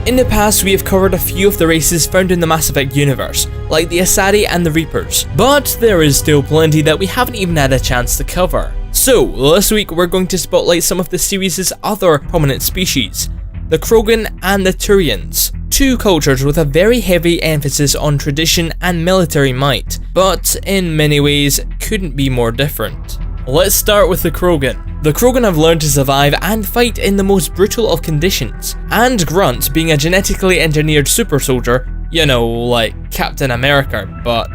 In the past, we have covered a few of the races found in the Mass Effect universe, like the Asari and the Reapers, but there is still plenty that we haven't even had a chance to cover. So, this week we're going to spotlight some of the series' other prominent species, the Krogan and the Turians. Two cultures with a very heavy emphasis on tradition and military might, but in many ways couldn't be more different. Let's start with the Krogan. The Krogan have learned to survive and fight in the most brutal of conditions, and Grunt, being a genetically engineered super soldier, you know, like Captain America, but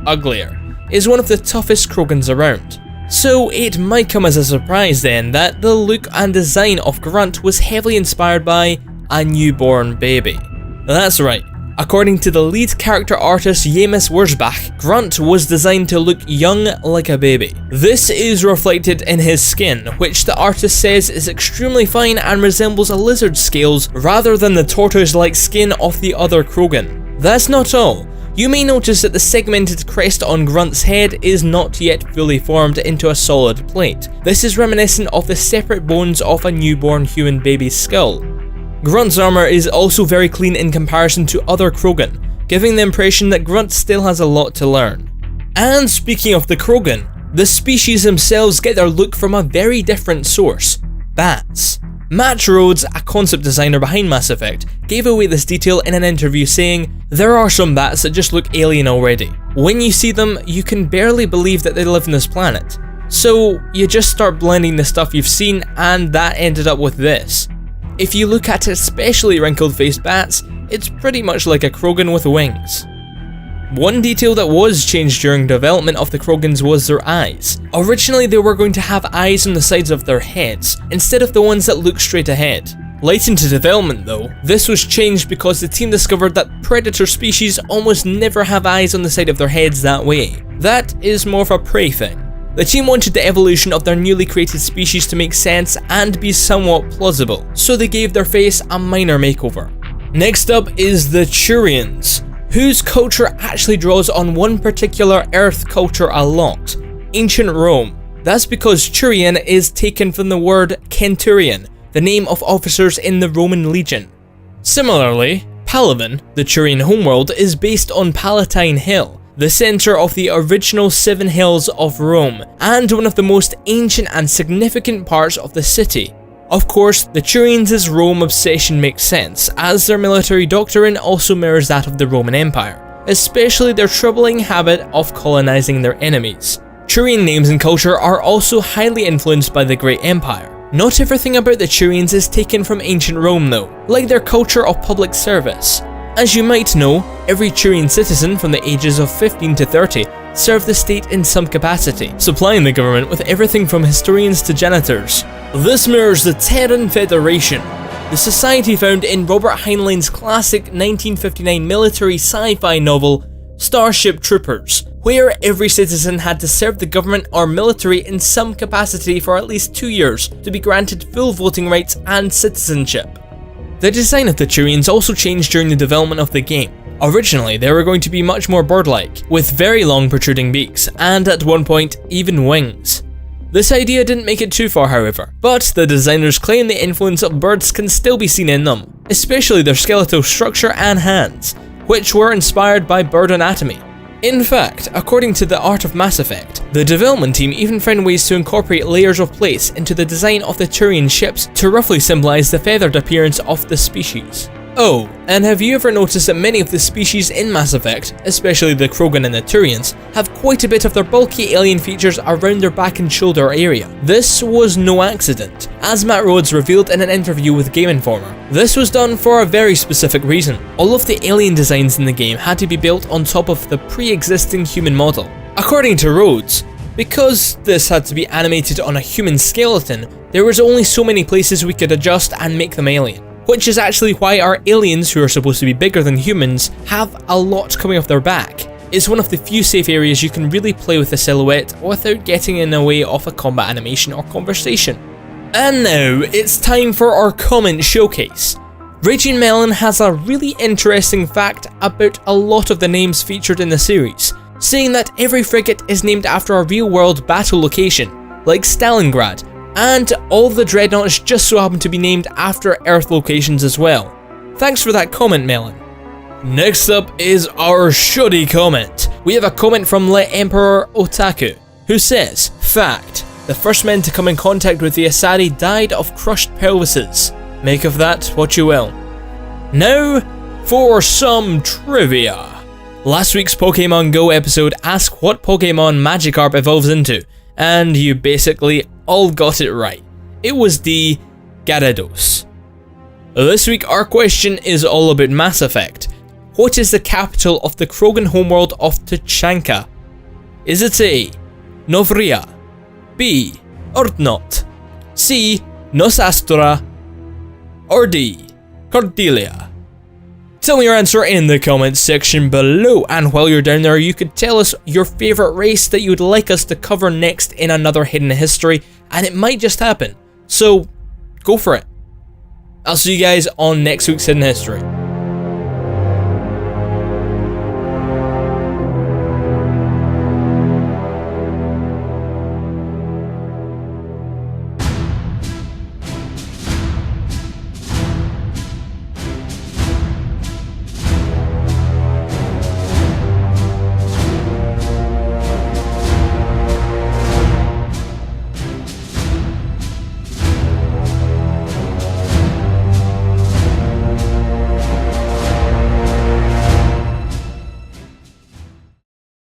uglier, is one of the toughest Krogans around. So it might come as a surprise then that the look and design of Grunt was heavily inspired by a newborn baby. That's right. According to the lead character artist James Wurzbach, Grunt was designed to look young like a baby. This is reflected in his skin, which the artist says is extremely fine and resembles a lizard's scales rather than the tortoise-like skin of the other Krogan. That's not all. You may notice that the segmented crest on Grunt's head is not yet fully formed into a solid plate. This is reminiscent of the separate bones of a newborn human baby's skull. Grunt's armor is also very clean in comparison to other Krogan, giving the impression that Grunt still has a lot to learn. And speaking of the Krogan, the species themselves get their look from a very different source: bats. Matt Rhodes, a concept designer behind Mass Effect, gave away this detail in an interview saying, "There are some bats that just look alien already. When you see them, you can barely believe that they live on this planet. So you just start blending the stuff you've seen, and that ended up with this. If you look at especially wrinkled-faced bats, it's pretty much like a Krogan with wings." One detail that was changed during development of the Krogans was their eyes. Originally they were going to have eyes on the sides of their heads, instead of the ones that look straight ahead. Late into development though, this was changed because the team discovered that predator species almost never have eyes on the side of their heads that way. That is more of a prey thing. The team wanted the evolution of their newly created species to make sense and be somewhat plausible, so they gave their face a minor makeover. Next up is the Turians, whose culture actually draws on one particular Earth culture a lot: ancient Rome. That's because Turian is taken from the word Centurion, the name of officers in the Roman legion. Similarly, Palaven, the Turian homeworld, is based on Palatine Hill, the center of the original 7 hills of Rome, and one of the most ancient and significant parts of the city. Of course, the Turians' Rome obsession makes sense, as their military doctrine also mirrors that of the Roman Empire, especially their troubling habit of colonizing their enemies. Turian names and culture are also highly influenced by the Great Empire. Not everything about the Turians is taken from ancient Rome though, like their culture of public service. As you might know, every Turian citizen from the ages of 15 to 30 served the state in some capacity, supplying the government with everything from historians to janitors. This mirrors the Terran Federation, the society found in Robert Heinlein's classic 1959 military sci-fi novel Starship Troopers, where every citizen had to serve the government or military in some capacity for at least 2 years to be granted full voting rights and citizenship. The design of the Turians also changed during the development of the game. Originally, they were going to be much more bird-like, with very long protruding beaks, and at one point, even wings. This idea didn't make it too far however, but the designers claim the influence of birds can still be seen in them, especially their skeletal structure and hands, which were inspired by bird anatomy. In fact, according to the Art of Mass Effect, the development team even found ways to incorporate layers of plates into the design of the Turian ships to roughly symbolize the feathered appearance of the species. Oh, and have you ever noticed that many of the species in Mass Effect, especially the Krogan and the Turians, have quite a bit of their bulky alien features around their back and shoulder area? This was no accident, as Matt Rhodes revealed in an interview with Game Informer. This was done for a very specific reason. All of the alien designs in the game had to be built on top of the pre-existing human model. According to Rhodes, because this had to be animated on a human skeleton, there was only so many places we could adjust and make them alien. Which is actually why our aliens, who are supposed to be bigger than humans, have a lot coming off their back. It's one of the few safe areas you can really play with the silhouette without getting in the way of a combat animation or conversation. And now, it's time for our comment showcase. Raging Melon has a really interesting fact about a lot of the names featured in the series, saying that every frigate is named after a real-world battle location, like Stalingrad, and all the dreadnoughts just so happen to be named after Earth locations as well. Thanks for that comment, Melon. Next up is our shoddy comment. We have a comment from Le Emperor Otaku, who says, fact, the first men to come in contact with the Asari died of crushed pelvises. Make of that what you will. Now, for some trivia. Last week's Pokemon Go episode asked what Pokemon Magikarp evolves into, and you basically all got it right. It was the Gyarados. This week our question is all about Mass Effect. What is the capital of the Krogan homeworld of Tuchanka? Is it A, Novria, B, Urdnot, C, Nos Astra, or D, Cordelia? Tell me your answer in the comments section below, and while you're down there you could tell us your favourite race that you would like us to cover next in another Hidden History, and it might just happen, so go for it. I'll see you guys on next week's Hidden History.